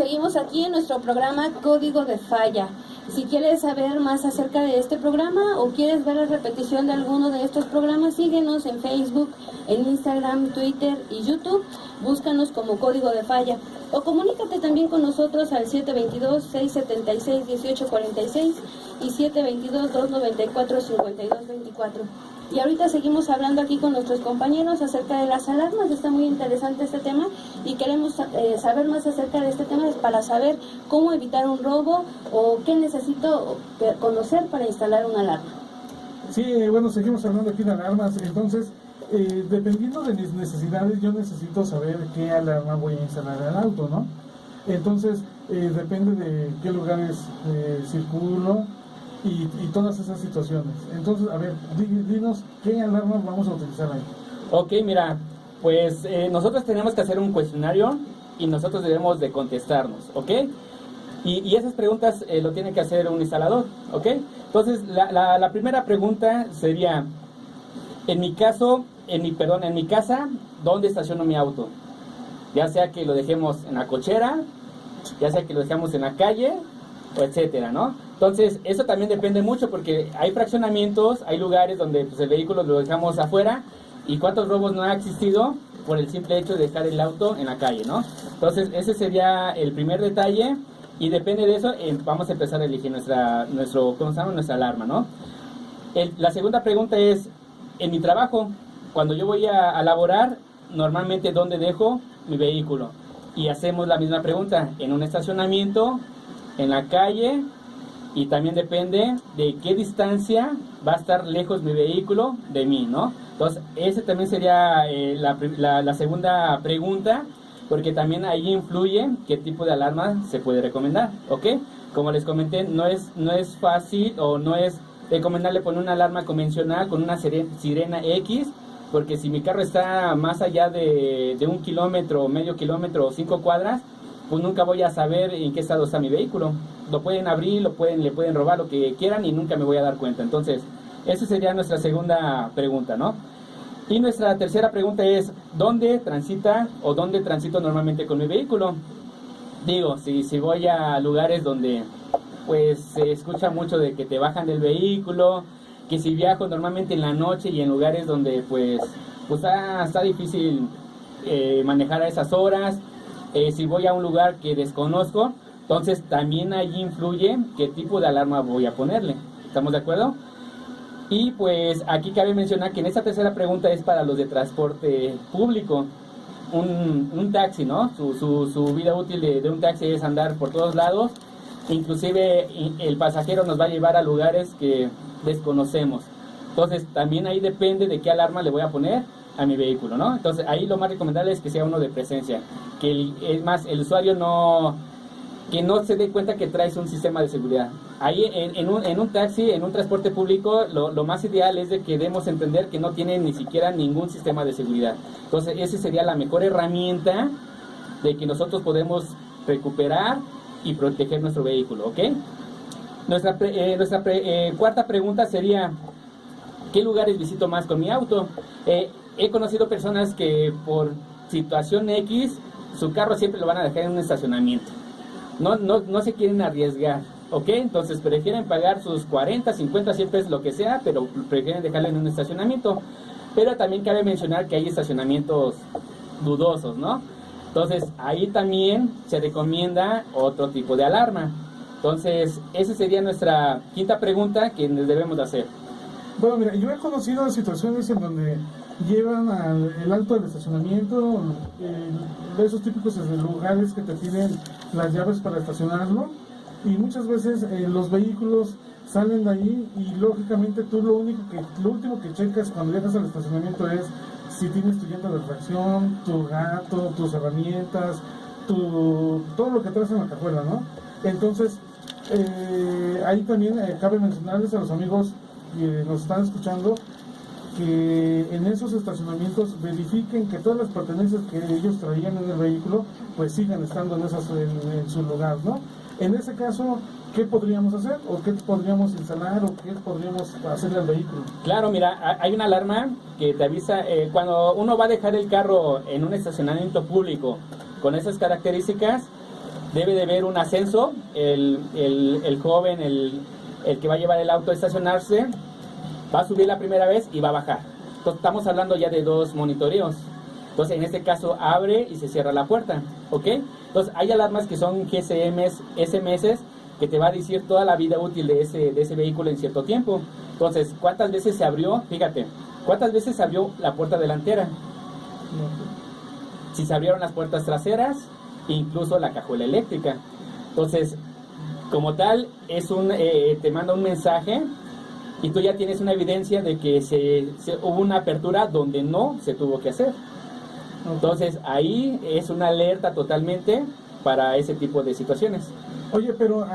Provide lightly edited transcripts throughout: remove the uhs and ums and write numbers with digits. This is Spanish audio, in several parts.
seguimos aquí en nuestro programa Código de Falla. Si quieres saber más acerca de este programa o quieres ver la repetición de alguno de estos programas, síguenos en Facebook, en Instagram, Twitter y YouTube. Búscanos como Código de Falla. O comunícate también con nosotros al 722-676-1846 y 722-294-5224. Y ahorita seguimos hablando aquí con nuestros compañeros acerca de las alarmas. Está muy interesante este tema y queremos saber más acerca de este tema para saber cómo evitar un robo o qué necesito conocer para instalar una alarma. Sí, bueno, seguimos hablando aquí de alarmas. Entonces, dependiendo de mis necesidades, yo necesito saber qué alarma voy a instalar al auto, ¿no? Entonces, depende de qué lugares circulo y todas esas situaciones. Entonces, a ver, dinos qué alarma vamos a utilizar ahí. Ok, mira, pues nosotros tenemos que hacer un cuestionario y nosotros debemos de contestarnos, ¿ok? Y esas preguntas lo tiene que hacer un instalador, ¿ok? Entonces, la primera pregunta sería, en mi casa, ¿dónde estaciono mi auto? Ya sea que lo dejemos en la cochera, ya sea que lo dejemos en la calle, o etcétera, ¿no? Entonces, eso también depende mucho porque hay fraccionamientos, hay lugares donde pues, el vehículo lo dejamos afuera y cuántos robos no ha existido por el simple hecho de dejar el auto en la calle, ¿no? Entonces, ese sería el primer detalle y depende de eso vamos a empezar a elegir nuestra alarma, ¿no? La segunda pregunta es, en mi trabajo, cuando yo voy a laborar, normalmente ¿dónde dejo mi vehículo? Y hacemos la misma pregunta, en un estacionamiento, en la calle, y también depende de qué distancia va a estar lejos mi vehículo de mí, ¿no? Entonces, ese también sería la segunda pregunta, porque también ahí influye qué tipo de alarma se puede recomendar, ¿ok? Como les comenté, no es fácil o no es recomendable poner una alarma convencional con una sirena X, porque si mi carro está más allá de 1 kilómetro, medio kilómetro o 5 cuadras, pues nunca voy a saber en qué estado está mi vehículo. Lo pueden abrir, le pueden robar lo que quieran y nunca me voy a dar cuenta. Entonces, esa sería nuestra segunda pregunta, ¿no? Y nuestra tercera pregunta es, ¿dónde transito normalmente con mi vehículo? Digo, si voy a lugares donde pues se escucha mucho de que te bajan del vehículo, que si viajo normalmente en la noche y en lugares donde pues está difícil manejar a esas horas, si voy a un lugar que desconozco, entonces también ahí influye qué tipo de alarma voy a ponerle. ¿Estamos de acuerdo? Y pues aquí cabe mencionar que en esta tercera pregunta es para los de transporte público. Un taxi, ¿no? Su vida útil de un taxi es andar por todos lados. Inclusive el pasajero nos va a llevar a lugares que desconocemos. Entonces también ahí depende de qué alarma le voy a poner a mi vehículo, ¿no? Entonces ahí lo más recomendable es que sea uno de presencia, que el usuario no se dé cuenta que traes un sistema de seguridad. Ahí en un taxi, en un transporte público, lo más ideal es de que demos a entender que no tiene ni siquiera ningún sistema de seguridad. Entonces esa sería la mejor herramienta de que nosotros podemos recuperar y proteger nuestro vehículo, ¿ok? Nuestra cuarta pregunta sería, ¿qué lugares visito más con mi auto? He conocido personas que por situación X, su carro siempre lo van a dejar en un estacionamiento. No se quieren arriesgar, ¿ok? Entonces prefieren pagar sus 40, 50, 100 pesos, lo que sea, pero prefieren dejarlo en un estacionamiento. Pero también cabe mencionar que hay estacionamientos dudosos, ¿no? Entonces ahí también se recomienda otro tipo de alarma. Entonces esa sería nuestra quinta pregunta que nos debemos de hacer. Bueno, mira, yo he conocido situaciones en donde llevan el alto del estacionamiento, de esos típicos lugares que te piden las llaves para estacionarlo, y muchas veces los vehículos salen de ahí y lógicamente tú lo último que checas cuando llegas al estacionamiento es si tienes tu llanta de tracción, tu gato, tus herramientas, todo lo que traes en la cajuela, ¿no? Entonces, ahí también cabe mencionarles a los amigos que nos están escuchando que en esos estacionamientos verifiquen que todas las pertenencias que ellos traían en el vehículo pues sigan estando en su lugar, ¿no? En ese caso, ¿qué podríamos hacer? ¿O qué podríamos instalar? ¿O qué podríamos hacerle al vehículo? Claro, mira, hay una alarma que te avisa cuando uno va a dejar el carro en un estacionamiento público con esas características. debe de haber un ascenso, el joven, el que va a llevar el auto a estacionarse, va a subir la primera vez y va a bajar. Entonces estamos hablando ya de 2 monitoreos. Entonces en este caso abre y se cierra la puerta, ¿ok? Entonces hay alarmas que son GSMs, SMS, que te va a decir toda la vida útil de ese vehículo en cierto tiempo. Entonces, ¿cuántas veces se abrió? Fíjate, ¿cuántas veces se abrió la puerta delantera? Si se abrieron las puertas traseras, incluso la cajuela eléctrica. Entonces, como tal, te manda un mensaje y tú ya tienes una evidencia de que hubo una apertura donde no se tuvo que hacer. Entonces, ahí es una alerta totalmente para ese tipo de situaciones. Oye, pero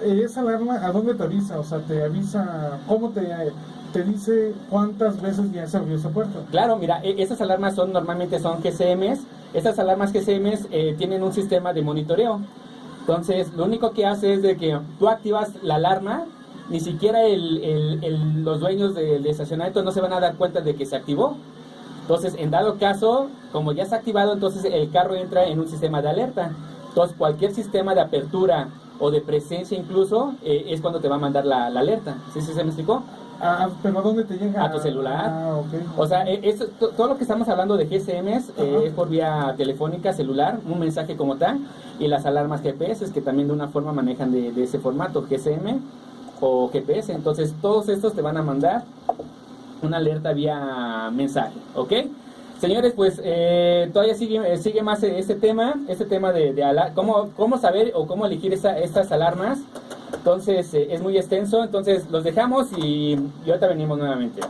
esa alarma, ¿a dónde te avisa? O sea, te avisa, ¿cómo te dice cuántas veces ya se abrió esa puerta? Claro, mira, esas alarmas normalmente son GSMs. Estas alarmas GSMs tienen un sistema de monitoreo. Entonces, lo único que hace es de que tú activas la alarma, ni siquiera los dueños del estacionamiento no se van a dar cuenta de que se activó. Entonces, en dado caso, como ya está activado, entonces el carro entra en un sistema de alerta. Entonces, cualquier sistema de apertura o de presencia incluso, es cuando te va a mandar la alerta. ¿Sí se me explicó? ¿Pero a dónde te llega? A tu celular. Okay. O sea, todo lo que estamos hablando de GSMs es por vía telefónica, celular, un mensaje como tal, y las alarmas GPS que también de una forma manejan de ese formato, GSM o GPS. Entonces, todos estos te van a mandar una alerta vía mensaje, ¿ok? Señores, pues todavía sigue más este tema de cómo saber o cómo elegir estas alarmas. Entonces es muy extenso, entonces los dejamos y ahorita venimos nuevamente.